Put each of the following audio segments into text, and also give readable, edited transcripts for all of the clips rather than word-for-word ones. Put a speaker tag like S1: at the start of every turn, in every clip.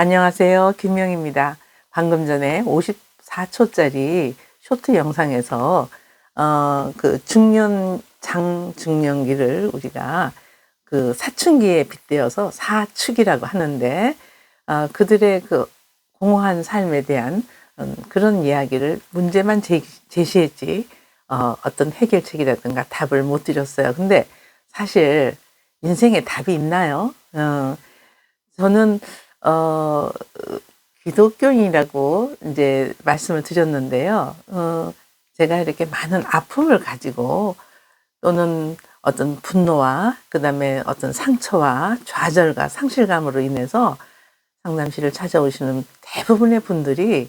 S1: 안녕하세요. 김명입니다. 방금 전에 54초짜리 쇼트 영상에서 그 장중년기를 우리가 그 사춘기에 빗대어서 사축이라고 하는데, 그들의 그 공허한 삶에 대한 그런 이야기를 문제만 제시했지, 어떤 해결책이라든가 답을 못 드렸어요. 근데 사실 인생에 답이 있나요? 저는 어 기독교인이라고 이제 말씀을 드렸는데요. 제가 이렇게 많은 아픔을 가지고, 또는 어떤 분노와 그다음에 어떤 상처와 좌절과 상실감으로 인해서 상담실을 찾아오시는 대부분의 분들이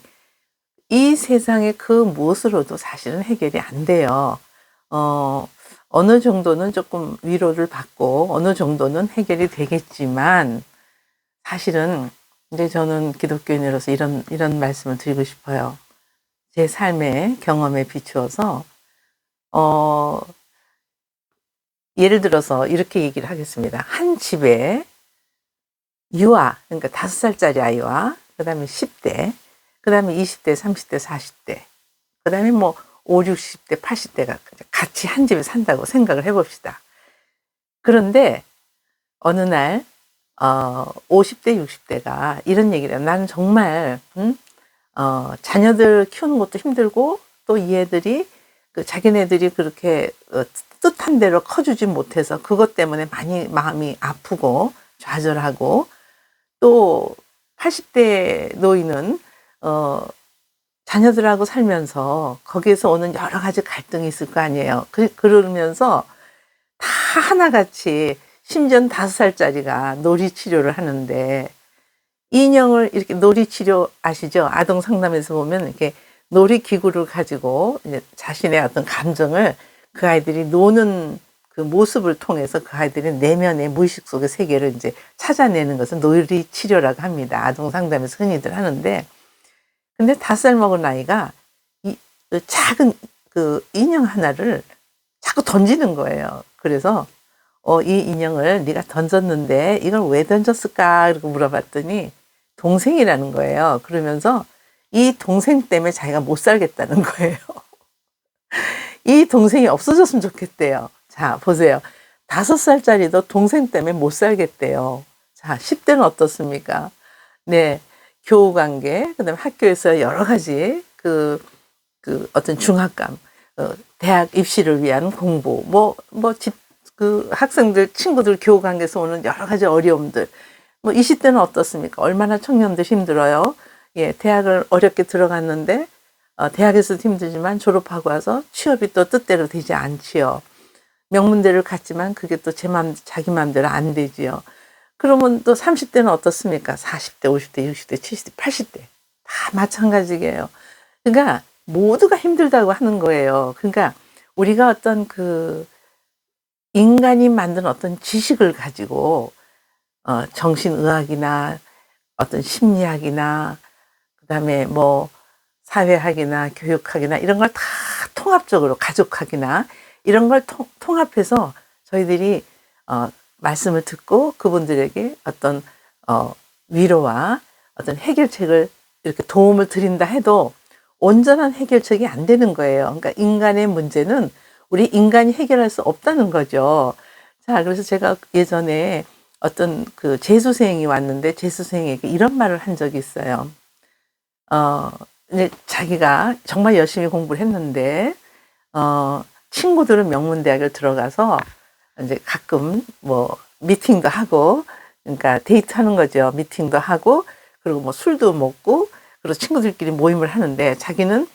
S1: 이 세상의 그 무엇으로도 사실은 해결이 안 돼요. 어 어느 정도는 조금 위로를 받고 어느 정도는 해결이 되겠지만, 사실은 이제 저는 기독교인으로서 이런 말씀을 드리고 싶어요. 제 삶의 경험에 비추어서 어 예를 들어서 이렇게 얘기를 하겠습니다. 한 집에 유아, 그러니까 5살짜리 아이와 그다음에 10대, 그다음에 20대, 30대, 40대, 그다음에 뭐 5, 60대, 80대가 같이 한 집에 산다고 생각을 해 봅시다. 그런데 어느 날 50대, 60대가 이런 얘기를 해요. "나는 정말 자녀들 키우는 것도 힘들고, 또 이 애들이 그 자기네들이 그렇게 뜻한 대로 커주지 못해서 그것 때문에 많이 마음이 아프고 좌절하고, 또 80대 노인은 어 자녀들하고 살면서 거기에서 오는 여러 가지 갈등이 있을 거 아니에요. 그러면서 다 하나같이, 심지어는 5살짜리가 놀이 치료를 하는데, 인형을 이렇게 놀이 치료 아시죠? 아동 상담에서 보면 이렇게 놀이기구를 가지고 이제 자신의 어떤 감정을 그 아이들이 노는 그 모습을 통해서 그 아이들의 내면의 무의식 속의 세계를 이제 찾아내는 것을 놀이 치료라고 합니다. 아동 상담에서 흔히들 하는데, 근데 5살 먹은 아이가 그 작은 그 인형 하나를 자꾸 던지는 거예요. 그래서 "이 인형을 네가 던졌는데 이걸 왜 던졌을까?" 이렇게 물어봤더니 동생이라는 거예요. 그러면서 이 동생 때문에 자기가 못 살겠다는 거예요. 이 동생이 없어졌으면 좋겠대요. 자 보세요. 5살짜리도 동생 때문에 못 살겠대요. 자, 10대는 어떻습니까? 네. 교우 관계, 그다음에 학교에서 여러 가지 어떤 중압감, 대학 입시를 위한 공부, 그 학생들, 친구들 교우 관계에서 오는 여러 가지 어려움들. 20대는 어떻습니까? 얼마나 청년들 힘들어요. 예, 대학을 어렵게 들어갔는데, 대학에서도 힘들지만 졸업하고 와서 취업이 또 뜻대로 되지 않지요. 명문대를 갔지만 그게 또 자기 맘대로 안 되지요. 그러면 또 30대는 어떻습니까? 40대, 50대, 60대, 70대, 80대. 다 마찬가지예요. 그러니까 모두가 힘들다고 하는 거예요. 그러니까 우리가 어떤 그 인간이 만든 어떤 지식을 가지고 정신의학이나 어떤 심리학이나 그다음에 뭐 사회학이나 교육학이나 이런 걸 다 통합적으로, 가족학이나 이런 걸 통합해서 저희들이 말씀을 듣고 그분들에게 어떤 위로와 어떤 해결책을 이렇게 도움을 드린다 해도 온전한 해결책이 안 되는 거예요. 그러니까 인간의 문제는 우리 인간이 해결할 수 없다는 거죠. 자, 그래서 제가 예전에 어떤 그 재수생이 왔는데, 재수생에게 이런 말을 한 적이 있어요. 어 이제 자기가 정말 열심히 공부를 했는데 친구들은 명문대학을 들어가서 이제 가끔 뭐 미팅도 하고, 그러니까 데이트하는 거죠. 미팅도 하고, 그리고 뭐 술도 먹고, 그리고 친구들끼리 모임을 하는데 자기는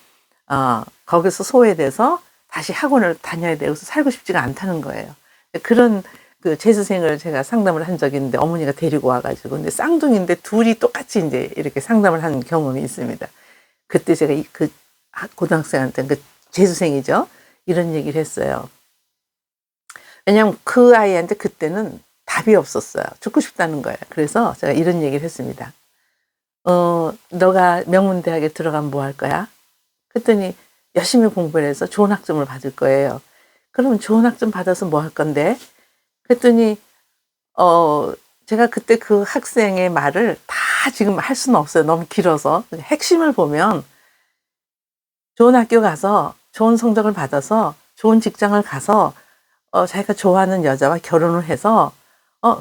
S1: 거기서 소외돼서 다시 학원을 다녀야 되고 살고 싶지가 않다는 거예요. 그런 그 재수생을 제가 상담을 한 적이 있는데, 어머니가 데리고 와 가지고, 근데 쌍둥이인데 둘이 똑같이 인제 이렇게 상담을 한 경험이 있습니다. 그때 제가 고등학생한테, 그 재수생이죠, 이런 얘기를 했어요. 왜냐하면 그 아이한테 그때는 답이 없었어요. 죽고 싶다는 거예요. 그래서 제가 이런 얘기를 했습니다. "너가 명문대학에 들어가면 뭐 할 거야?" 그랬더니 열심히 공부를 해서 좋은 학점을 받을 거예요. "그러면 좋은 학점 받아서 뭐 할 건데?" 그랬더니 제가 그때 그 학생의 말을 다 다 지금 할 수는 없어요. 너무 길어서. 핵심을 보면 좋은 학교 가서 좋은 성적을 받아서 좋은 직장을 가서 자기가 좋아하는 여자와 결혼을 해서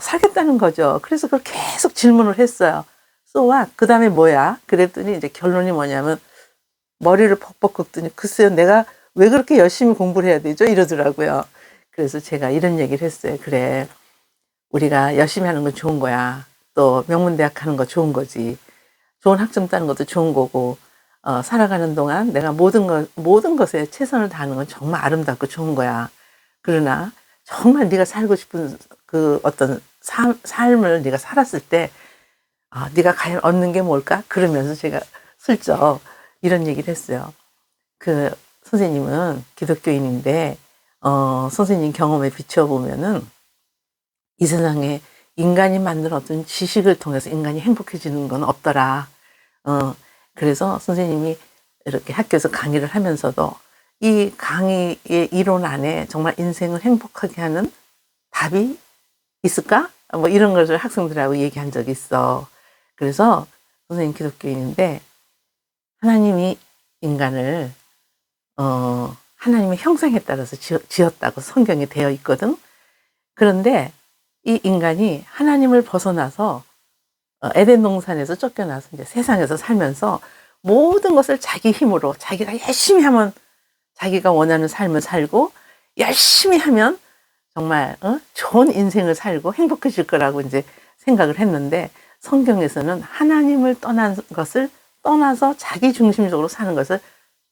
S1: 살겠다는 거죠. 그래서 그걸 계속 질문을 했어요. So what? 그다음에 뭐야? 그랬더니 이제 결론이 뭐냐면 머리를 벅벅 긁더니 글쎄요, 내가 왜 그렇게 열심히 공부를 해야 되죠? 이러더라고요. 그래서 제가 이런 얘기를 했어요. 그래, 우리가 열심히 하는 건 좋은 거야. 또 명문대학 가는 거 좋은 거지. 좋은 학점 따는 것도 좋은 거고, 살아가는 동안 내가 모든 것에 최선을 다하는 건 정말 아름답고 좋은 거야. 그러나 정말 네가 살고 싶은 그 어떤 삶을 네가 살았을 때, 네가 과연 얻는 게 뭘까? 그러면서 제가 슬쩍 이런 얘기를 했어요. 그 선생님은 기독교인인데, 선생님 경험에 비춰보면은 이 세상에 인간이 만든 어떤 지식을 통해서 인간이 행복해지는 건 없더라. 그래서 선생님이 이렇게 학교에서 강의를 하면서도 이 강의의 이론 안에 정말 인생을 행복하게 하는 답이 있을까? 뭐 이런 것을 학생들하고 얘기한 적이 있어. 그래서 선생님 기독교인인데 하나님이 인간을 하나님의 형상에 따라서 지었다고 성경에 되어 있거든. 그런데 이 인간이 하나님을 벗어나서 에덴 동산에서 쫓겨나서 이제 세상에서 살면서 모든 것을 자기 힘으로 자기가 열심히 하면 자기가 원하는 삶을 살고 열심히 하면 정말 좋은 인생을 살고 행복해질 거라고 이제 생각을 했는데 성경에서는 하나님을 떠난 것을 떠나서 자기 중심적으로 사는 것을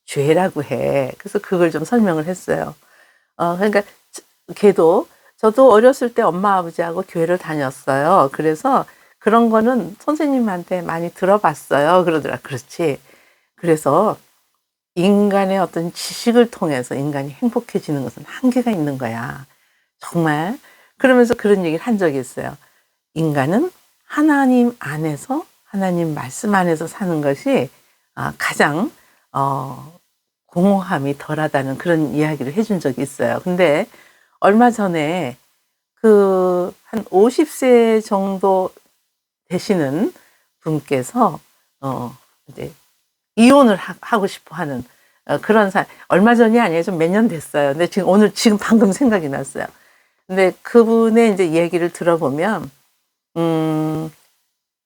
S1: 죄라고 해. 그래서 그걸 좀 설명을 했어요. 그러니까 저도 어렸을 때 엄마 아버지하고 교회를 다녔어요. 그래서 그런 거는 선생님한테 많이 들어봤어요. 그러더라. 그렇지. 그래서 인간의 어떤 지식을 통해서 인간이 행복해지는 것은 한계가 있는 거야. 정말. 그러면서 그런 얘기를 한 적이 있어요. 인간은 하나님 안에서, 하나님 말씀 안에서 사는 것이 가장 공허함이 덜하다는 그런 이야기를 해준 적이 있어요. 근데 얼마 전에 한 50세 정도 되시는 분께서 이제 이혼을 하고 싶어 하는 그런 얼마 전이 아니에요. 좀 몇 년 됐어요. 근데 지금 방금 생각이 났어요. 근데 그분의 이제 얘기를 들어보면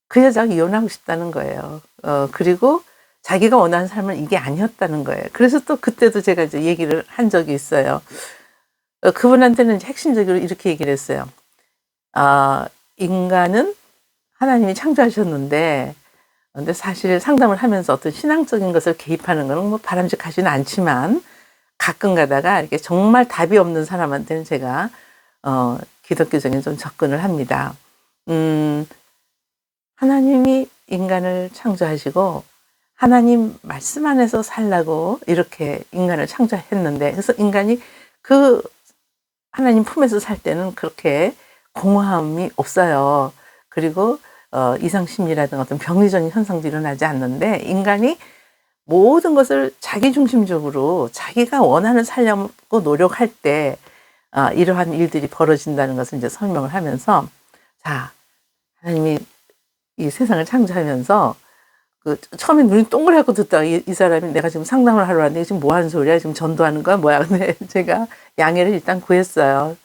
S1: 그 여자가 이혼하고 싶다는 거예요. 그리고 자기가 원하는 삶은 이게 아니었다는 거예요. 그래서 또 그때도 제가 이제 얘기를 한 적이 있어요. 그분한테는 이제 핵심적으로 이렇게 얘기를 했어요. 인간은 하나님이 창조하셨는데, 근데 사실 상담을 하면서 어떤 신앙적인 것을 개입하는 거는 뭐 바람직하지는 않지만, 가끔 가다가 이렇게 정말 답이 없는 사람한테는 제가, 기독교적인 좀 접근을 합니다. 하나님이 인간을 창조하시고, 하나님 말씀 안에서 살라고 이렇게 인간을 창조했는데, 그래서 인간이 그 하나님 품에서 살 때는 그렇게 공허함이 없어요. 그리고 이상심리라든가 어떤 병리적인 현상도 일어나지 않는데 인간이 모든 것을 자기 중심적으로 자기가 원하는 살려고 노력할 때 이러한 일들이 벌어진다는 것을 이제 설명을 하면서 자, 하나님이 이 세상을 창조하면서 처음에 눈이 동그랗고 듣다가 이 사람이 내가 지금 상담을 하러 왔는데 지금 뭐 하는 소리야? 지금 전도하는 거야? 뭐야? 근데 제가 양해를 일단 구했어요.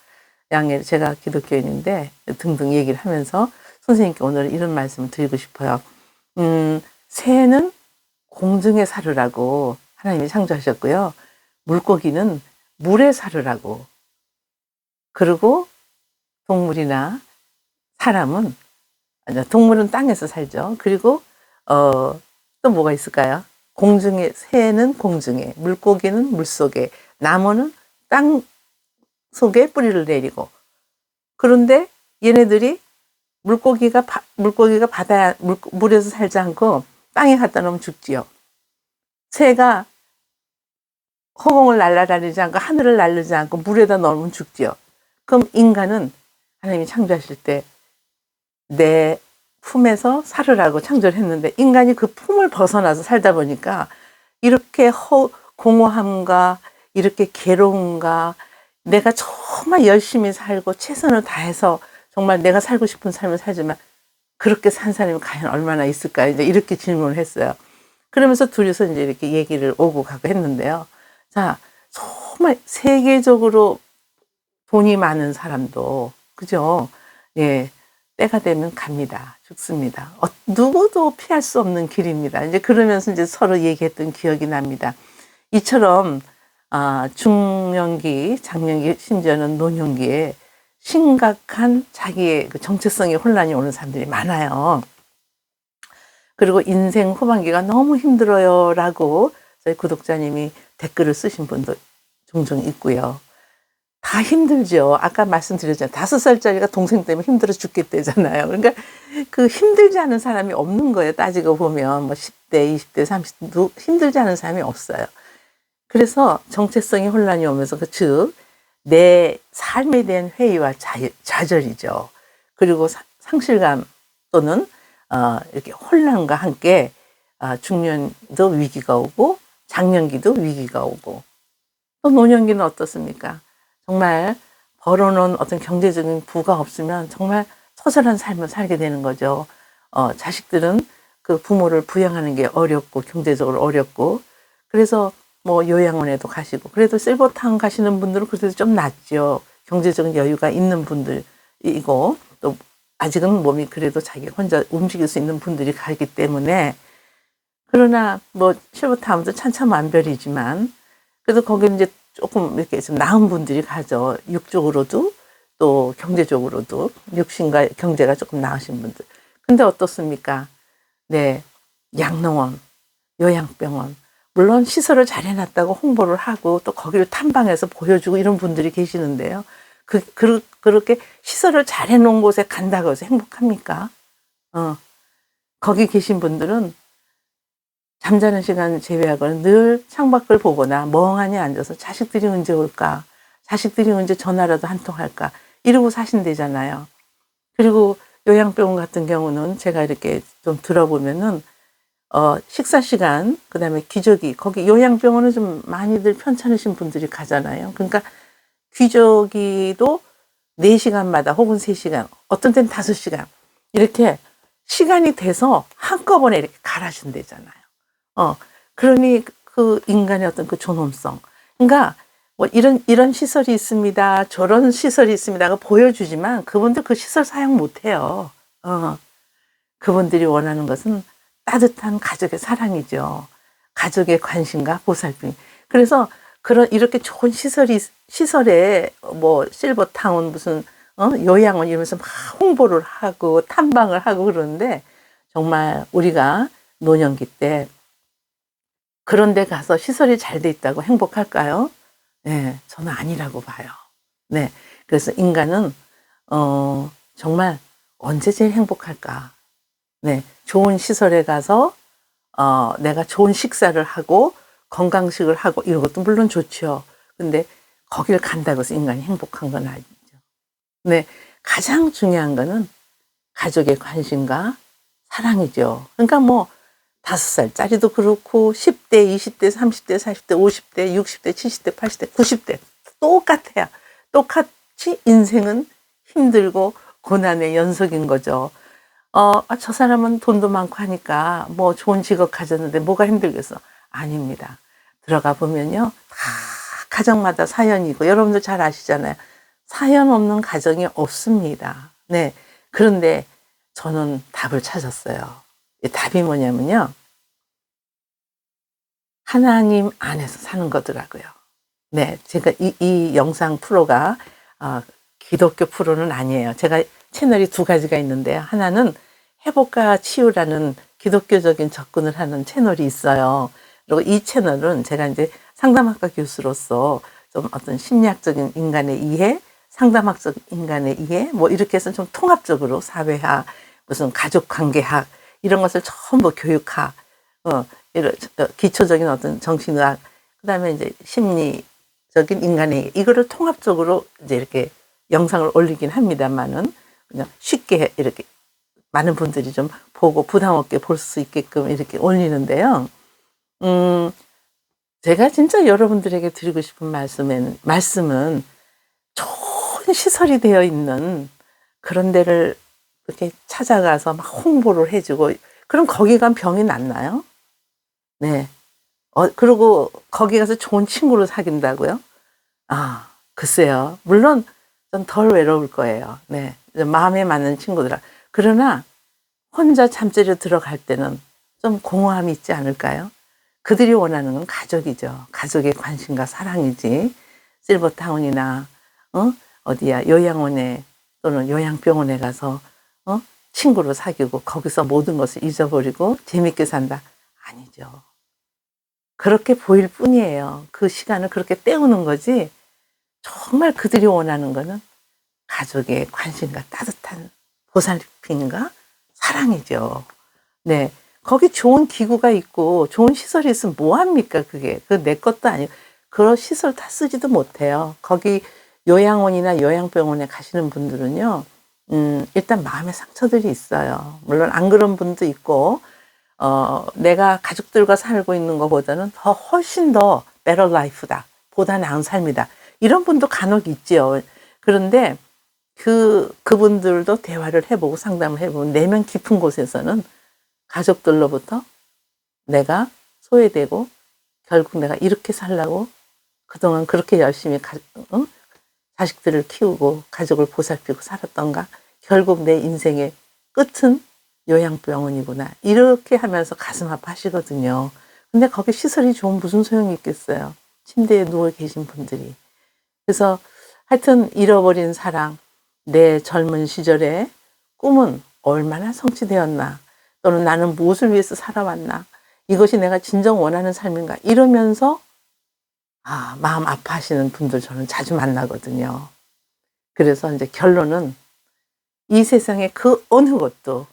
S1: 제가 기독교인인데 등등 얘기를 하면서 선생님께 오늘 이런 말씀을 드리고 싶어요. 새는 공중에 살으라고 하나님이 창조하셨고요. 물고기는 물에 살으라고. 그리고 동물이나 사람은, 동물은 땅에서 살죠. 그리고 또 뭐가 있을까요? 새는 공중에, 물고기는 물속에, 나무는 땅 속에 뿌리를 내리고. 그런데 얘네들이 물고기가 물에서 살지 않고 땅에 갖다 놓으면 죽지요. 새가 허공을 날아다니지 않고 하늘을 날르지 않고 물에다 넣으면 죽지요. 그럼 인간은 하나님이 창조하실 때 내 품에서 살으라고 창조를 했는데 인간이 그 품을 벗어나서 살다 보니까 이렇게 공허함과 이렇게 괴로움과 내가 정말 열심히 살고 최선을 다해서 정말 내가 살고 싶은 삶을 살지만 그렇게 산 사람이 과연 얼마나 있을까? 이제 이렇게 질문을 했어요. 그러면서 둘이서 이제 이렇게 얘기를 오고 가고 했는데요. 자, 정말 세계적으로 돈이 많은 사람도, 그죠? 예, 때가 되면 갑니다. 죽습니다. 누구도 피할 수 없는 길입니다. 이제 그러면서 이제 서로 얘기했던 기억이 납니다. 이처럼, 중년기, 장년기, 심지어는 노년기에 심각한 자기의 그 정체성의 혼란이 오는 사람들이 많아요. 그리고 인생 후반기가 너무 힘들어요 라고 저희 구독자님이 댓글을 쓰신 분도 종종 있고요. 다 힘들죠. 아까 말씀드렸잖아요. 5살짜리가 동생 때문에 힘들어 죽겠대잖아요. 그러니까 그 힘들지 않은 사람이 없는 거예요. 따지고 보면 뭐 10대, 20대, 30대 힘들지 않은 사람이 없어요. 그래서 정체성의 혼란이 오면서 즉 내 삶에 대한 회의와 좌절이죠. 그리고 상실감 또는 이렇게 혼란과 함께 중년도 위기가 오고 장년기도 위기가 오고 또 노년기는 어떻습니까? 정말 벌어놓은 어떤 경제적인 부가 없으면 정말 처절한 삶을 살게 되는 거죠. 자식들은 그 부모를 부양하는 게 어렵고 경제적으로 어렵고 그래서 뭐 요양원에도 가시고 그래도 실버타운 가시는 분들은 그래도 좀 낫죠. 경제적인 여유가 있는 분들이고 또 아직은 몸이 그래도 자기 혼자 움직일 수 있는 분들이 가기 때문에 그러나 뭐 실버타운도 천차만별이지만 그래도 거기 이제 조금 이렇게 좀 나은 분들이 가죠. 육적으로도 또 경제적으로도 육신과 경제가 조금 나으신 분들. 근데 어떻습니까? 네, 양로원, 요양병원 물론 시설을 잘 해놨다고 홍보를 하고 또 거기를 탐방해서 보여주고 이런 분들이 계시는데요. 그렇게 시설을 잘 해놓은 곳에 간다고 해서 행복합니까? 거기 계신 분들은 잠자는 시간 제외하고는 늘 창밖을 보거나 멍하니 앉아서 자식들이 언제 올까? 자식들이 언제 전화라도 한 통 할까? 이러고 사신대잖아요. 그리고 요양병원 같은 경우는 제가 이렇게 좀 들어보면은 식사 시간, 그 다음에 기저귀, 거기 요양병원은 좀 많이들 편찮으신 분들이 가잖아요. 그러니까 기저귀도 4시간마다 혹은 3시간, 어떤 때는 5시간, 이렇게 시간이 돼서 한꺼번에 이렇게 갈아준대잖아요. 그러니 그 인간의 어떤 그 존엄성. 그러니까 뭐 이런 시설이 있습니다. 저런 시설이 있습니다가 보여주지만 그분들 그 시설 사용 못 해요. 그분들이 원하는 것은 따뜻한 가족의 사랑이죠. 가족의 관심과 보살핌. 그래서 이렇게 좋은 시설에 뭐 실버타운 무슨 요양원 이러면서 막 홍보를 하고 탐방을 하고 그러는데 정말 우리가 노년기 때 그런 데 가서 시설이 잘 돼 있다고 행복할까요? 네, 저는 아니라고 봐요. 네. 그래서 인간은 정말 언제 제일 행복할까? 네, 좋은 시설에 가서 내가 좋은 식사를 하고 건강식을 하고 이런 것도 물론 좋죠. 근데 거기를 간다고 해서 인간이 행복한 건 아니죠. 네, 가장 중요한 거는 가족의 관심과 사랑이죠. 그러니까 뭐 5살짜리도 그렇고 10대, 20대, 30대, 40대, 50대, 60대, 70대, 80대, 90대 똑같아요. 똑같이 인생은 힘들고 고난의 연속인 거죠. 저 사람은 돈도 많고 하니까 뭐 좋은 직업 가졌는데 뭐가 힘들겠어? 아닙니다. 들어가 보면요. 다 가정마다 사연이고 여러분들 잘 아시잖아요. 사연 없는 가정이 없습니다. 네. 그런데 저는 답을 찾았어요. 이 답이 뭐냐면요. 하나님 안에서 사는 거더라고요. 네. 제가 이 영상 프로가 기독교 프로는 아니에요. 제가 채널이 2가지가 있는데요. 하나는 회복과 치유라는 기독교적인 접근을 하는 채널이 있어요. 그리고 이 채널은 제가 이제 상담학과 교수로서 좀 어떤 심리학적인 인간의 이해, 상담학적 인간의 이해, 뭐 이렇게 해서 좀 통합적으로 사회학, 무슨 가족관계학, 이런 것을 전부 교육학, 이런 기초적인 어떤 정신의학, 그 다음에 이제 심리적인 인간의 이거를 통합적으로 이제 이렇게 영상을 올리긴 합니다만은 그냥 쉽게 이렇게 많은 분들이 좀 보고 부담 없게 볼 수 있게끔 이렇게 올리는데요. 제가 진짜 여러분들에게 드리고 싶은 말씀은 좋은 시설이 되어 있는 그런 데를 그렇게 찾아가서 막 홍보를 해주고, 그럼 거기 가면 병이 낫나요? 네. 그리고 거기 가서 좋은 친구를 사귄다고요? 아, 글쎄요. 물론 좀 덜 외로울 거예요. 네. 마음에 맞는 친구들. 그러나 혼자 잠자리로 들어갈 때는 좀 공허함이 있지 않을까요? 그들이 원하는 건 가족이죠. 가족의 관심과 사랑이지. 실버타운이나 어디야 요양원에 또는 요양병원에 가서 어? 친구를 사귀고 거기서 모든 것을 잊어버리고 재밌게 산다. 아니죠. 그렇게 보일 뿐이에요. 그 시간을 그렇게 때우는 거지. 정말 그들이 원하는 거는 가족의 관심과 따뜻한 보살핌과 사랑이죠. 네. 거기 좋은 기구가 있고 좋은 시설이 있으면 뭐 합니까 그게. 그 내 것도 아니고 그런 시설 다 쓰지도 못해요. 거기 요양원이나 요양병원에 가시는 분들은요. 일단 마음의 상처들이 있어요. 물론 안 그런 분도 있고 내가 가족들과 살고 있는 것보다는 훨씬 더 better life다. 보다 나은 삶이다. 이런 분도 간혹 있지요. 그런데 그분들도 대화를 해보고 상담을 해보면 내면 깊은 곳에서는 가족들로부터 내가 소외되고 결국 내가 이렇게 살라고 그동안 그렇게 열심히 자식들을 키우고 가족을 보살피고 살았던가 결국 내 인생의 끝은 요양병원이구나 이렇게 하면서 가슴 아파하시거든요. 근데 거기 시설이 좋으면 무슨 소용이 있겠어요. 침대에 누워 계신 분들이. 그래서 하여튼 잃어버린 사랑, 내 젊은 시절의 꿈은 얼마나 성취되었나 또는 나는 무엇을 위해서 살아왔나 이것이 내가 진정 원하는 삶인가 이러면서 마음 아파하시는 분들 저는 자주 만나거든요. 그래서 이제 결론은 이 세상에 그 어느 것도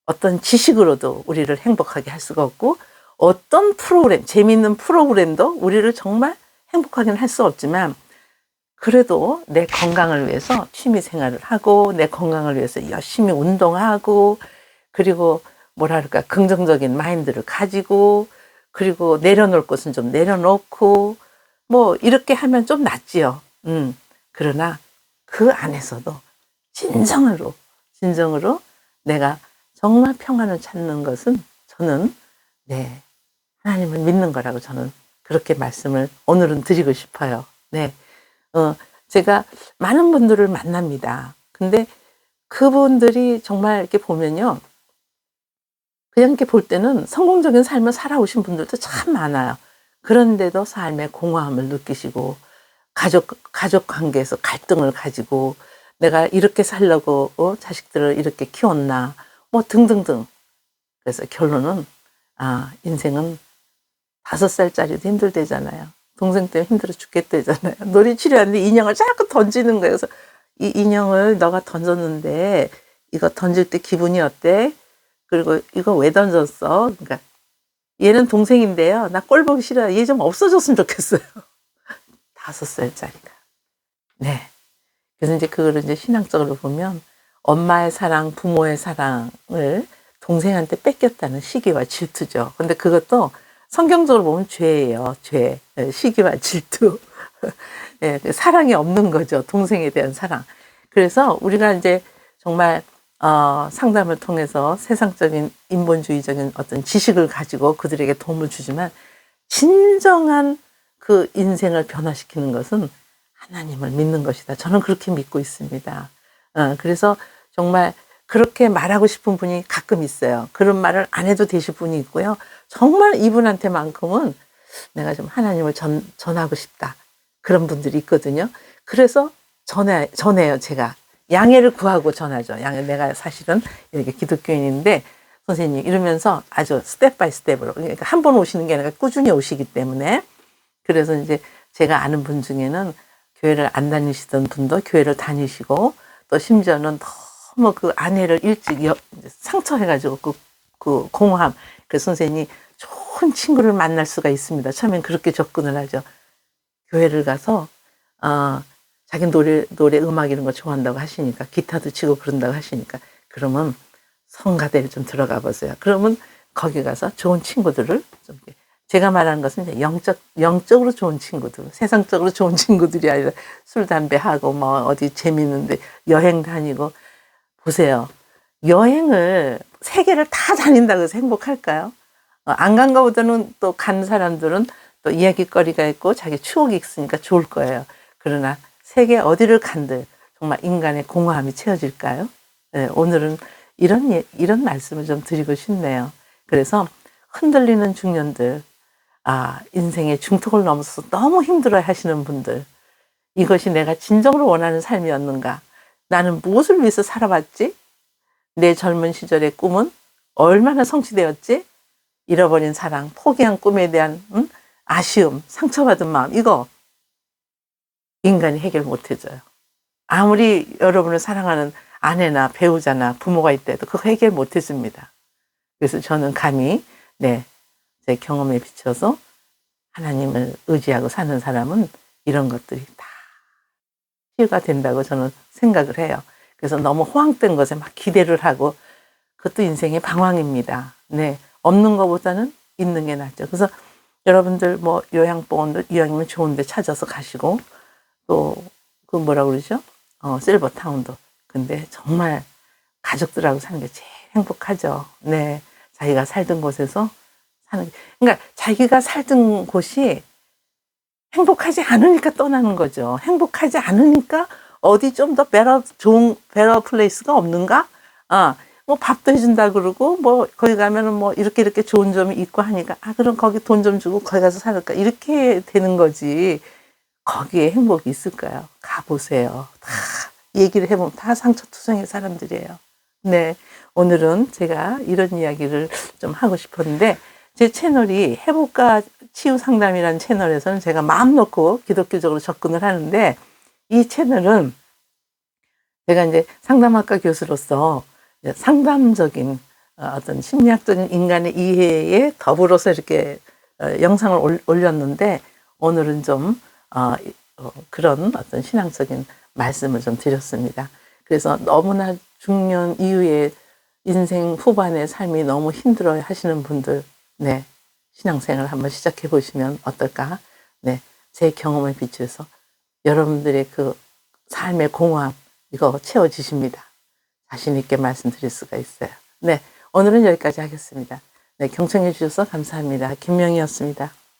S1: 어떤 지식으로도 우리를 행복하게 할 수가 없고 어떤 프로그램, 재미있는 프로그램도 우리를 정말 행복하게는 할 수 없지만 그래도 내 건강을 위해서 취미 생활을 하고 내 건강을 위해서 열심히 운동하고 그리고 뭐랄까 긍정적인 마인드를 가지고 그리고 내려놓을 것은 좀 내려놓고 뭐 이렇게 하면 좀 낫지요. 그러나 그 안에서도 진정으로 내가 정말 평안을 찾는 것은 저는 네 하나님을 믿는 거라고 저는 그렇게 말씀을 오늘은 드리고 싶어요. 네. 제가 많은 분들을 만납니다. 근데 그분들이 정말 이렇게 보면요. 그냥 이렇게 볼 때는 성공적인 삶을 살아오신 분들도 참 많아요. 그런데도 삶의 공허함을 느끼시고, 가족 관계에서 갈등을 가지고, 내가 이렇게 살려고, 자식들을 이렇게 키웠나, 뭐 등등등. 그래서 결론은, 인생은 5살짜리도 힘들대잖아요. 동생 때문에 힘들어 죽겠대잖아요. 놀이치료하는데 인형을 자꾸 던지는 거예요. 그래서 이 인형을 너가 던졌는데 이거 던질 때 기분이 어때? 그리고 이거 왜 던졌어? 그러니까 얘는 동생인데요. 나 꼴 보기 싫어요. 얘 좀 없어졌으면 좋겠어요. 5살짜리가. 네. 그래서 이제 그거를 이제 신앙적으로 보면 엄마의 사랑, 부모의 사랑을 동생한테 뺏겼다는 시기와 질투죠. 근데 그것도 성경적으로 보면 죄예요. 죄. 시기와 질투. 네, 사랑이 없는 거죠. 동생에 대한 사랑. 그래서 우리가 이제 정말 상담을 통해서 세상적인 인본주의적인 어떤 지식을 가지고 그들에게 도움을 주지만 진정한 그 인생을 변화시키는 것은 하나님을 믿는 것이다. 저는 그렇게 믿고 있습니다. 그래서 정말 그렇게 말하고 싶은 분이 가끔 있어요. 그런 말을 안 해도 되실 분이 있고요. 정말 이분한테만큼은 내가 좀 하나님을 전하고 싶다. 그런 분들이 있거든요. 그래서 전해요, 제가. 양해를 구하고 전하죠. 내가 사실은 이렇게 기독교인인데, 선생님, 이러면서 아주 스텝 바이 스텝으로. 그러니까 한 번 오시는 게 아니라 꾸준히 오시기 때문에. 그래서 이제 제가 아는 분 중에는 교회를 안 다니시던 분도 교회를 다니시고, 또 심지어는 너무 그 아내를 일찍 상처해가지고 그 공허함. 그 선생님이 좋은 친구를 만날 수가 있습니다. 처음엔 그렇게 접근을 하죠. 교회를 가서, 자기 노래, 음악 이런 거 좋아한다고 하시니까, 기타도 치고 그런다고 하시니까, 그러면 성가대를 좀 들어가 보세요. 그러면 거기 가서 좋은 친구들을 좀, 제가 말하는 것은 이제 영적으로 좋은 친구들, 세상적으로 좋은 친구들이 아니라 술, 담배 하고, 뭐, 어디 재밌는데 여행 다니고, 보세요. 여행을 세계를 다 다닌다고 해서 행복할까요? 안 간 거보다는 또 간 사람들은 또 이야기거리가 있고 자기 추억이 있으니까 좋을 거예요. 그러나 세계 어디를 간들 정말 인간의 공허함이 채워질까요? 네, 오늘은 이런 말씀을 좀 드리고 싶네요. 그래서 흔들리는 중년들, 인생의 중턱을 넘어서서 너무 힘들어 하시는 분들, 이것이 내가 진정으로 원하는 삶이었는가? 나는 무엇을 위해서 살아왔지? 내 젊은 시절의 꿈은 얼마나 성취되었지? 잃어버린 사랑, 포기한 꿈에 대한 아쉬움, 상처받은 마음, 이거 인간이 해결 못 해줘요. 아무리 여러분을 사랑하는 아내나 배우자나 부모가 있대도 그거 해결 못 해줍니다. 그래서 저는 감히 제 경험에 비춰서 하나님을 의지하고 사는 사람은 이런 것들이 다 치유가 된다고 저는 생각을 해요. 그래서 너무 허황된 것에 막 기대를 하고 그것도 인생의 방황입니다. 네, 없는 것보다는 있는 게 낫죠. 그래서 여러분들 뭐 요양보험도 이왕이면 좋은 데 찾아서 가시고 또 그 뭐라 그러죠? 실버타운도. 근데 정말 가족들하고 사는 게 제일 행복하죠. 네, 자기가 살던 곳에서 사는 게. 그러니까 자기가 살던 곳이 행복하지 않으니까 떠나는 거죠. 행복하지 않으니까 어디 좀 더 좋은 베러 플레이스가 없는가? 뭐 밥도 해준다 그러고 뭐 거기 가면은 뭐 이렇게 좋은 점이 있고 하니까 그럼 거기 돈 좀 주고 거기 가서 살을까? 이렇게 되는 거지. 거기에 행복이 있을까요? 가보세요. 다 얘기를 해보면 다 상처투성의 사람들이에요. 네, 오늘은 제가 이런 이야기를 좀 하고 싶었는데 제 채널이 회복과 치유 상담이라는 채널에서는 제가 마음 놓고 기독교적으로 접근을 하는데 이 채널은 제가 이제 상담학과 교수로서 상담적인 어떤 심리학적인 인간의 이해에 더불어서 이렇게 영상을 올렸는데 오늘은 좀 그런 어떤 신앙적인 말씀을 좀 드렸습니다. 그래서 너무나 중년 이후에 인생 후반의 삶이 너무 힘들어 하시는 분들, 네, 신앙생활 한번 시작해 보시면 어떨까? 네, 제 경험에 비추어서 여러분들의 그 삶의 공허함, 이거 채워지십니다. 자신 있게 말씀드릴 수가 있어요. 네, 오늘은 여기까지 하겠습니다. 네, 경청해 주셔서 감사합니다. 김명희였습니다.